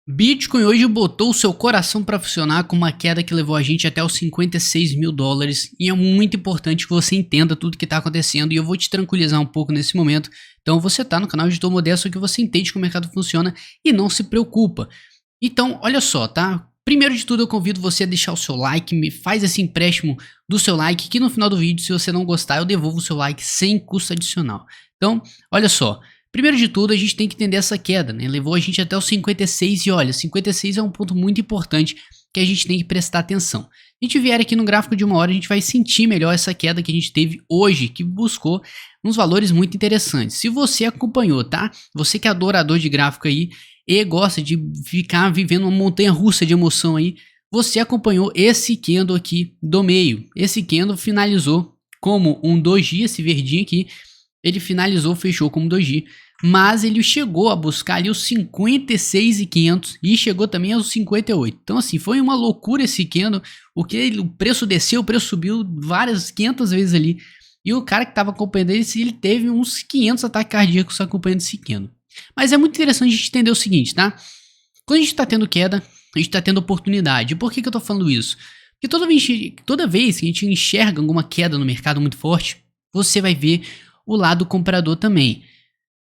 Bitcoin hoje botou o seu coração para funcionar com uma queda que levou a gente até os 56 mil dólares e é muito importante que você entenda tudo que está acontecendo e eu vou te tranquilizar um pouco nesse momento. Então você está no canal de Editor Modesto que você entende como o mercado funciona e não se preocupa. Então olha só, tá? Primeiro de tudo eu convido você a deixar o seu like, me faz esse empréstimo do seu like que no final do vídeo, se você não gostar, eu devolvo o seu like sem custo adicional. Então olha só. Primeiro de tudo, a gente tem que entender essa queda, né? Levou a gente até os 56 e olha, 56 é um ponto muito importante que a gente tem que prestar atenção. A gente vier aqui no gráfico de uma hora, a gente vai sentir melhor essa queda que a gente teve hoje, que buscou uns valores muito interessantes. Se você acompanhou, tá? Você que é adorador de gráfico aí e gosta de ficar vivendo uma montanha russa de emoção aí, você acompanhou esse candle aqui do meio. Esse candle finalizou como um doji, esse verdinho aqui. Ele finalizou, fechou como doji, mas ele chegou a buscar ali os 56.500 e chegou também aos 58. Então assim, foi uma loucura esse candle, o preço desceu, o preço subiu várias 500 vezes ali. E o cara que estava acompanhando ele teve uns 500 ataques cardíacos acompanhando esse candle. Mas é muito interessante a gente entender o seguinte, tá? Quando a gente está tendo queda, a gente está tendo oportunidade. Por que eu estou falando isso? Porque toda vez que a gente enxerga alguma queda no mercado muito forte, você vai ver o lado comprador também.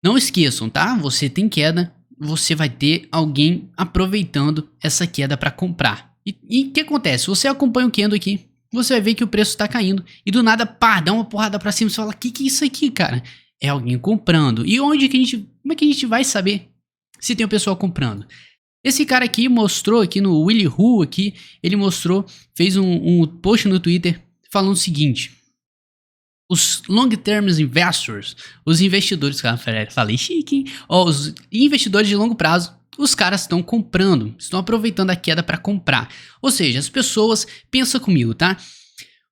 Não esqueçam, tá? Você tem queda, você vai ter alguém aproveitando essa queda para comprar. E o que acontece? Você acompanha o candle aqui, você vai ver que o preço está caindo e do nada, pá, dá uma porrada para cima e você fala, que é isso aqui, cara? É alguém comprando. E como é que a gente vai saber se tem o pessoal comprando? Esse cara aqui mostrou aqui no Willy Who aqui, ele mostrou, fez um post no Twitter falando o seguinte: os long-term investors, os investidores, falei chique, hein? Os investidores de longo prazo, os caras estão comprando, estão aproveitando a queda para comprar. Ou seja, as pessoas, pensa comigo, tá?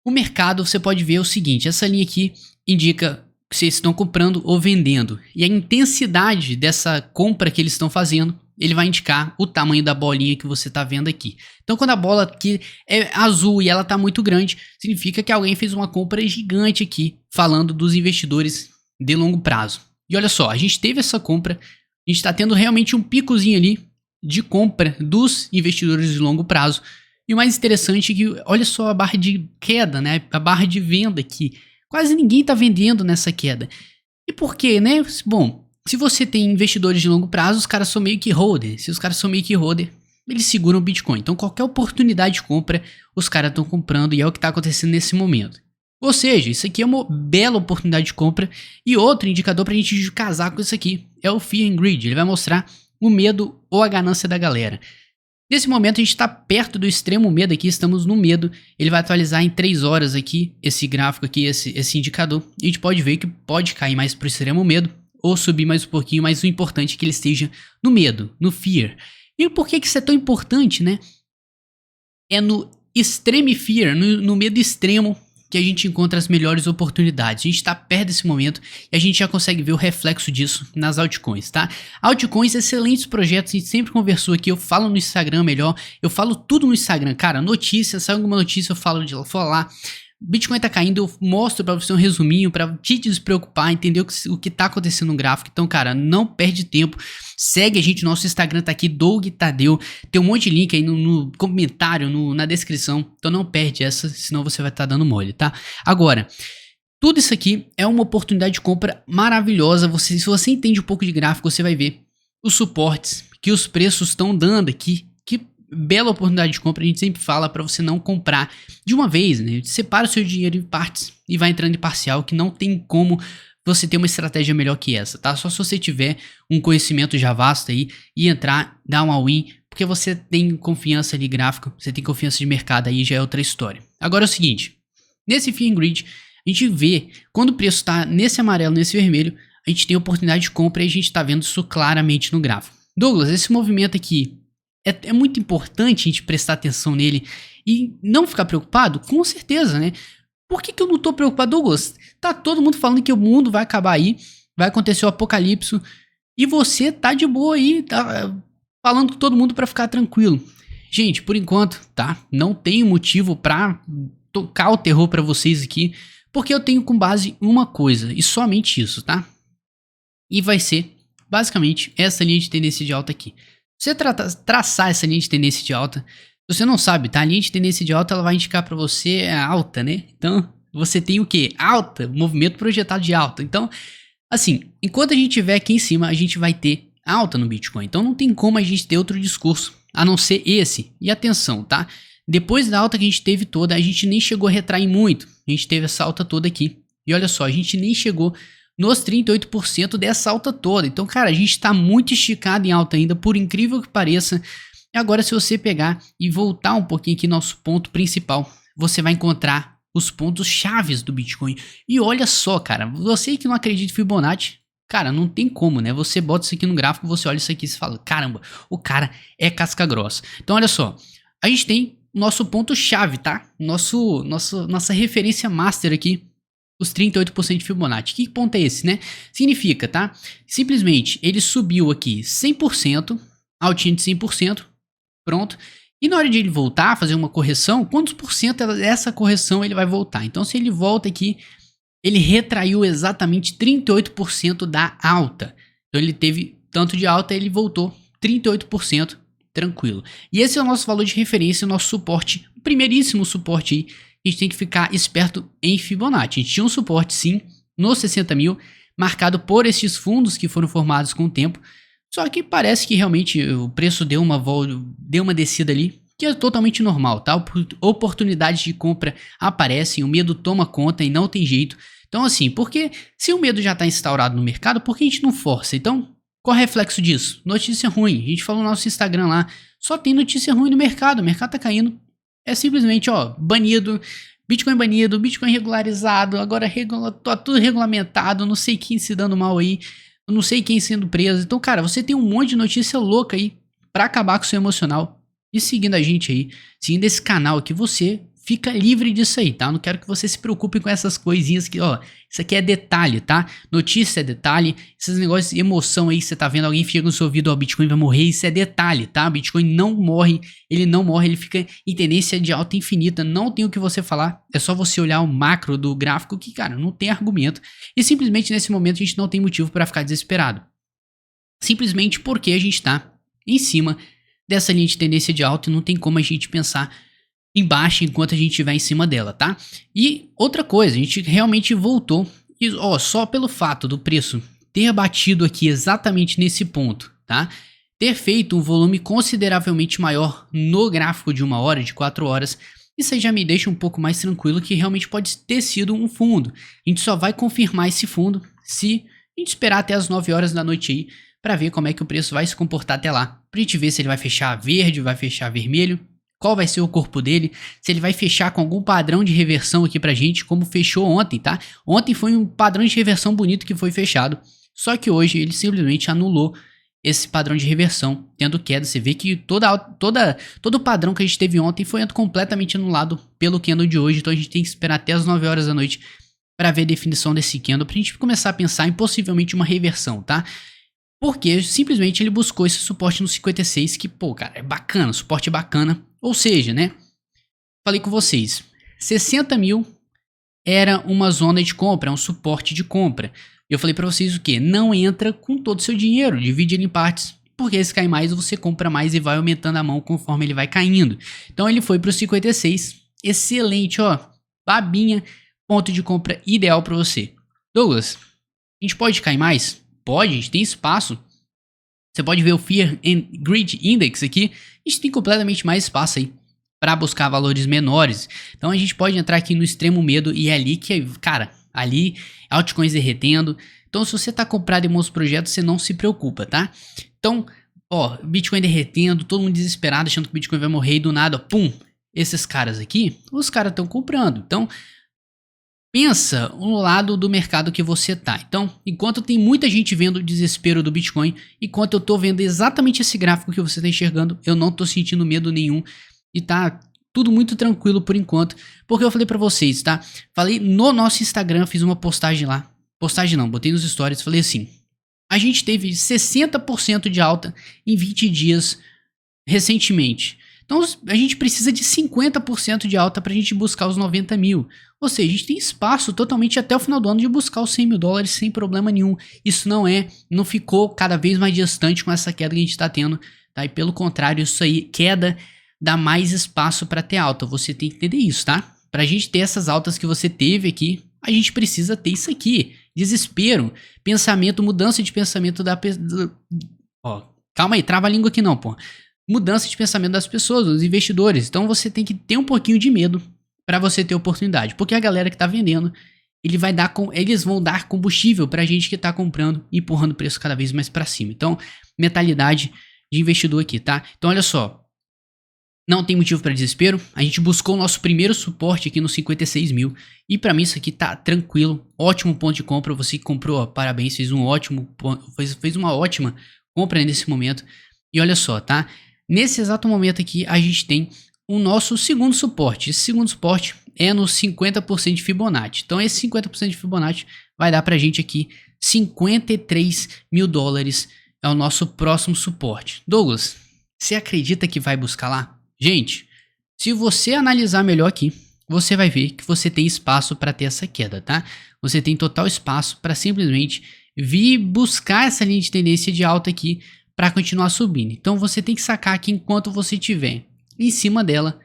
O mercado, você pode ver o seguinte, essa linha aqui indica se eles estão comprando ou vendendo. E a intensidade dessa compra que eles estão fazendo, ele vai indicar o tamanho da bolinha que você está vendo aqui. Então quando a bola aqui é azul e ela está muito grande, significa que alguém fez uma compra gigante aqui, falando dos investidores de longo prazo. E olha só, a gente teve essa compra, a gente está tendo realmente um picozinho ali de compra dos investidores de longo prazo. E o mais interessante é que, olha só a barra de queda, né? A barra de venda aqui. Quase ninguém está vendendo nessa queda. E por quê, né? Bom, se você tem investidores de longo prazo, os caras são meio que holder. Se os caras são meio que holder, eles seguram o Bitcoin. Então qualquer oportunidade de compra, os caras estão comprando e é o que está acontecendo nesse momento. Ou seja, isso aqui é uma bela oportunidade de compra. E outro indicador para a gente casar com isso aqui é o Fear and Greed. Ele vai mostrar o medo ou a ganância da galera. Nesse momento a gente está perto do extremo medo aqui, estamos no medo. Ele vai atualizar em 3 horas aqui, esse gráfico aqui, esse indicador. E a gente pode ver que pode cair mais para o extremo medo ou subir mais um pouquinho, mas o importante é que ele esteja no medo, no fear. E por que isso é tão importante, né? É no extreme fear, no medo extremo, que a gente encontra as melhores oportunidades. A gente está perto desse momento e a gente já consegue ver o reflexo disso nas altcoins, tá? Altcoins, excelentes projetos, a gente sempre conversou aqui, eu falo no Instagram melhor, eu falo tudo no Instagram, cara, notícia, sai alguma notícia, eu falo de lá, Bitcoin tá caindo, eu mostro pra você um resuminho, pra te despreocupar, entender o que tá acontecendo no gráfico. Então, cara, não perde tempo, segue a gente, nosso Instagram tá aqui, Doug Tadeu, tem um monte de link aí no comentário, na descrição, então não perde essa, senão você vai estar dando mole, tá? Agora, tudo isso aqui é uma oportunidade de compra maravilhosa, se você entende um pouco de gráfico, você vai ver os suportes que os preços estão dando aqui, bela oportunidade de compra, a gente sempre fala para você não comprar de uma vez, né? Separa o seu dinheiro em partes e vai entrando em parcial, que não tem como você ter uma estratégia melhor que essa, tá? Só se você tiver um conhecimento já vasto aí e entrar, dar um all-in, porque você tem confiança ali gráfico, você tem confiança de mercado, aí já é outra história. Agora é o seguinte, nesse Fear and Greed, a gente vê, quando o preço está nesse amarelo, nesse vermelho, a gente tem oportunidade de compra e a gente está vendo isso claramente no gráfico. Douglas, esse movimento aqui, é muito importante a gente prestar atenção nele e não ficar preocupado? Com certeza, né? Por que eu não tô preocupado, Douglas? Tá todo mundo falando que o mundo vai acabar aí, vai acontecer o apocalipse e você tá de boa aí, tá falando com todo mundo pra ficar tranquilo. Gente, por enquanto, tá? Não tenho motivo pra tocar o terror pra vocês aqui, porque eu tenho com base uma coisa e somente isso, tá? E vai ser basicamente essa linha de tendência de alta aqui. Você traçar essa linha de tendência de alta, se você não sabe, tá? A linha de tendência de alta ela vai indicar para você a alta, né? Então, você tem o quê? Alta, movimento projetado de alta. Então, assim, enquanto a gente estiver aqui em cima, a gente vai ter alta no Bitcoin. Então, não tem como a gente ter outro discurso, a não ser esse. E atenção, tá? Depois da alta que a gente teve toda, a gente nem chegou a retrair muito. A gente teve essa alta toda aqui. E olha só, a gente nem chegou nos 38% dessa alta toda. Então, cara, a gente está muito esticado em alta ainda, por incrível que pareça. E agora, se você pegar e voltar um pouquinho aqui no nosso ponto principal, você vai encontrar os pontos chaves do Bitcoin. E olha só, cara, você que não acredita em Fibonacci, cara, não tem como, né? Você bota isso aqui no gráfico, você olha isso aqui e fala, caramba, o cara é casca grossa. Então, olha só, a gente tem nosso ponto chave, tá? Nossa referência master aqui, os 38% de Fibonacci. Que ponto é esse, né? Significa, tá? Simplesmente ele subiu aqui 100%, altinha de 100%, pronto. E na hora de ele voltar a fazer uma correção, quantos por cento dessa correção ele vai voltar? Então, se ele volta aqui, ele retraiu exatamente 38% da alta. Então, ele teve tanto de alta, ele voltou 38% tranquilo. E esse é o nosso valor de referência, o nosso suporte, o primeiríssimo suporte aí. A gente tem que ficar esperto em Fibonacci. A gente tinha um suporte sim, nos 60 mil, marcado por esses fundos que foram formados com o tempo. Só que parece que realmente o preço deu uma descida ali, que é totalmente normal, tá? Oportunidades de compra aparecem, o medo toma conta e não tem jeito. Então assim, porque se o medo já está instaurado no mercado, por que a gente não força? Então, qual é o reflexo disso? Notícia ruim. A gente falou no nosso Instagram lá, só tem notícia ruim no mercado, o mercado tá caindo. É simplesmente, ó, banido, Bitcoin regularizado, agora tá tudo regulamentado, não sei quem se dando mal aí, não sei quem sendo preso. Então, cara, você tem um monte de notícia louca aí pra acabar com o seu emocional. E seguindo a gente aí, seguindo esse canal aqui, você fica livre disso aí, tá? Eu não quero que você se preocupe com essas coisinhas que, ó, isso aqui é detalhe, tá? Notícia é detalhe, esses negócios de emoção aí, você tá vendo alguém chega no seu ouvido, ó, Bitcoin vai morrer, isso é detalhe, tá? Bitcoin não morre, ele fica em tendência de alta infinita, não tem o que você falar, é só você olhar o macro do gráfico que, cara, não tem argumento. E simplesmente nesse momento a gente não tem motivo para ficar desesperado. Simplesmente porque a gente tá em cima dessa linha de tendência de alta e não tem como a gente pensar embaixo enquanto a gente estiver em cima dela, tá? E outra coisa, a gente realmente voltou, e, ó, só pelo fato do preço ter batido aqui exatamente nesse ponto, tá? Ter feito um volume consideravelmente maior no gráfico de 1 hora, de 4 horas, isso aí já me deixa um pouco mais tranquilo que realmente pode ter sido um fundo. A gente só vai confirmar esse fundo se a gente esperar até as 9 horas da noite aí, para ver como é que o preço vai se comportar até lá, pra gente ver se ele vai fechar verde, vai fechar vermelho, qual vai ser o corpo dele, se ele vai fechar com algum padrão de reversão aqui pra gente, como fechou ontem, tá? Ontem foi um padrão de reversão bonito que foi fechado, só que hoje ele simplesmente anulou esse padrão de reversão, tendo queda. Você vê que todo o padrão que a gente teve ontem foi completamente anulado pelo candle de hoje, então a gente tem que esperar até as 9 horas da noite para ver a definição desse candle, pra gente começar a pensar em possivelmente uma reversão, tá? Porque simplesmente ele buscou esse suporte no 56, que, pô, cara, é bacana, suporte é bacana. Ou seja, né, falei com vocês, 60 mil era uma zona de compra, um suporte de compra. Eu falei pra vocês o que? Não entra com todo o seu dinheiro, divide ele em partes, porque se cair mais você compra mais e vai aumentando a mão conforme ele vai caindo. Então ele foi pro 56, excelente, ó, babinha, ponto de compra ideal pra você. Douglas, a gente pode cair mais? Pode, a gente tem espaço. Você pode ver o Fear and Greed Index aqui. A gente tem completamente mais espaço aí para buscar valores menores. Então a gente pode entrar aqui no extremo medo e é ali que, cara, ali altcoins derretendo. Então se você tá comprado em bons projetos, você não se preocupa, tá? Então, ó, Bitcoin derretendo, todo mundo desesperado achando que o Bitcoin vai morrer e do nada, ó, pum, esses caras aqui, os caras estão comprando. Então, pensa no lado do mercado que você tá. Então, enquanto tem muita gente vendo o desespero do Bitcoin, enquanto eu tô vendo exatamente esse gráfico que você tá enxergando, eu não tô sentindo medo nenhum e tá tudo muito tranquilo por enquanto, porque eu falei pra vocês, tá? Falei no nosso Instagram, fiz uma postagem lá. Postagem não, botei nos stories, falei assim: a gente teve 60% de alta em 20 dias recentemente. Então a gente precisa de 50% de alta para a gente buscar os 90 mil. Ou seja, a gente tem espaço totalmente até o final do ano de buscar os 100 mil dólares sem problema nenhum. Isso não ficou cada vez mais distante com essa queda que a gente está tendo tá? E pelo contrário, isso aí, queda, dá mais espaço para ter alta. Você tem que entender isso, tá? Pra gente ter essas altas que você teve aqui, a gente precisa ter isso aqui. Desespero, pensamento, mudança de pensamento ó, calma aí, trava a língua aqui não, pô. Mudança de pensamento das pessoas, dos investidores. Então você tem que ter um pouquinho de medo para você ter oportunidade. Porque a galera que tá vendendo, eles vão dar combustível pra gente que tá comprando, empurrando o preço cada vez mais para cima. Então, mentalidade de investidor aqui, tá? Então olha só. Não tem motivo para desespero. A gente buscou o nosso primeiro suporte aqui nos 56 mil. E para mim isso aqui tá tranquilo. Ótimo ponto de compra. Você que comprou, ó, parabéns. Fez uma ótima compra nesse momento. E olha só, tá? Nesse exato momento aqui a gente tem o nosso segundo suporte. Esse segundo suporte é no 50% de Fibonacci. Então esse 50% de Fibonacci vai dar pra gente aqui 53 mil dólares. É o nosso próximo suporte. Douglas, você acredita que vai buscar lá? Gente, se você analisar melhor aqui, você vai ver que você tem espaço para ter essa queda, tá? Você tem total espaço para simplesmente vir buscar essa linha de tendência de alta aqui para continuar subindo. Então você tem que sacar que enquanto você estiver em cima dela,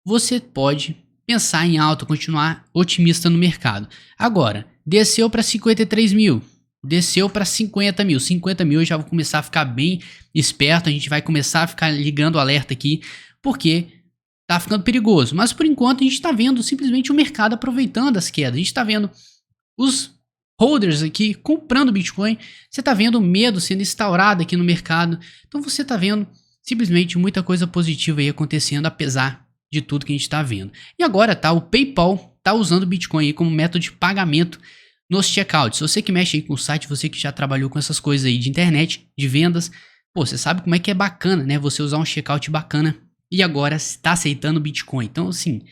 você pode pensar em alta, continuar otimista no mercado. Agora, desceu para 53 mil. Desceu para 50 mil. 50 mil eu já vou começar a ficar bem esperto. A gente vai começar a ficar ligando o alerta aqui. Porque tá ficando perigoso. Mas por enquanto a gente tá vendo simplesmente o mercado aproveitando as quedas. A gente tá vendo os holders aqui comprando Bitcoin. Você tá vendo o medo sendo instaurado aqui no mercado. Então você tá vendo simplesmente muita coisa positiva aí acontecendo, apesar de tudo que a gente tá vendo. E agora tá, o PayPal tá usando Bitcoin aí como método de pagamento nos checkouts. Você que mexe aí com o site, você que já trabalhou com essas coisas aí de internet, de vendas, pô, você sabe como é que é bacana, né? Você usar um checkout bacana e agora está aceitando Bitcoin. Então, assim,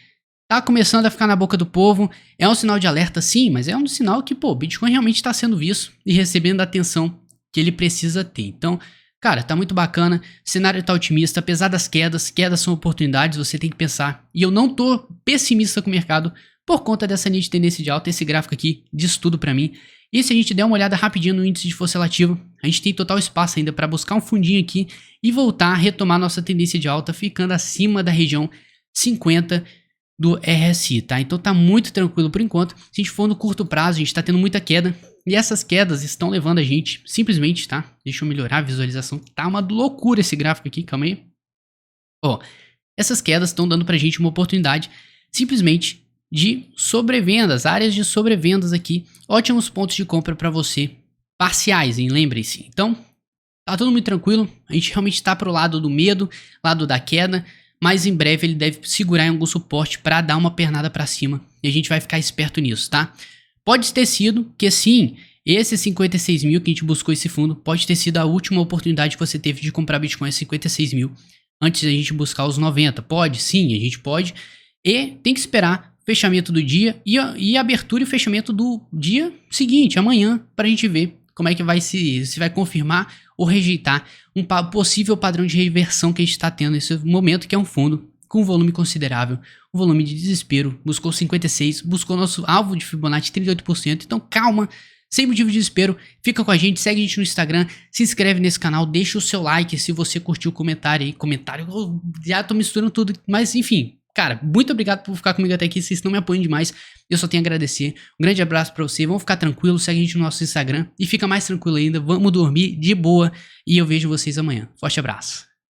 tá começando a ficar na boca do povo. É um sinal de alerta, sim, mas é um sinal que, pô, Bitcoin realmente está sendo visto e recebendo a atenção que ele precisa ter. Então, cara, tá muito bacana. O cenário tá otimista, apesar das quedas. Quedas são oportunidades, você tem que pensar. E eu não tô pessimista com o mercado por conta dessa linha de tendência de alta. Esse gráfico aqui diz tudo pra mim. E se a gente der uma olhada rapidinho no índice de força relativa, a gente tem total espaço ainda para buscar um fundinho aqui e voltar a retomar nossa tendência de alta, ficando acima da região 50 do RSI, tá? Então tá muito tranquilo por enquanto. Se a gente for no curto prazo, a gente tá tendo muita queda e essas quedas estão levando a gente simplesmente, tá? Deixa eu melhorar a visualização. Tá uma loucura esse gráfico aqui, calma aí. Ó, essas quedas estão dando pra gente uma oportunidade simplesmente de sobrevendas, áreas de sobrevendas aqui, ótimos pontos de compra para você, parciais, hein? Lembrem-se. Então, tá tudo muito tranquilo, a gente realmente está pro lado do medo, lado da queda, mas em breve ele deve segurar em algum suporte para dar uma pernada para cima, e a gente vai ficar esperto nisso, tá? Pode ter sido que sim, esse 56 mil que a gente buscou esse fundo, pode ter sido a última oportunidade que você teve de comprar Bitcoin a 56 mil, antes da gente buscar os 90, pode? Sim, a gente pode, e tem que esperar fechamento do dia e abertura e fechamento do dia seguinte, amanhã, para a gente ver como é que vai se vai confirmar ou rejeitar um possível padrão de reversão que a gente está tendo nesse momento, que é um fundo com volume considerável, um volume de desespero, buscou 56, buscou nosso alvo de Fibonacci 38%, então calma, sem motivo de desespero, fica com a gente, segue a gente no Instagram, se inscreve nesse canal, deixa o seu like se você curtiu o comentário aí, eu já tô misturando tudo, mas enfim. Cara, muito obrigado por ficar comigo até aqui, vocês não me apoiam demais, eu só tenho a agradecer. Um grande abraço pra você, vamos ficar tranquilos, segue a gente no nosso Instagram e fica mais tranquilo ainda, vamos dormir de boa e eu vejo vocês amanhã. Forte abraço.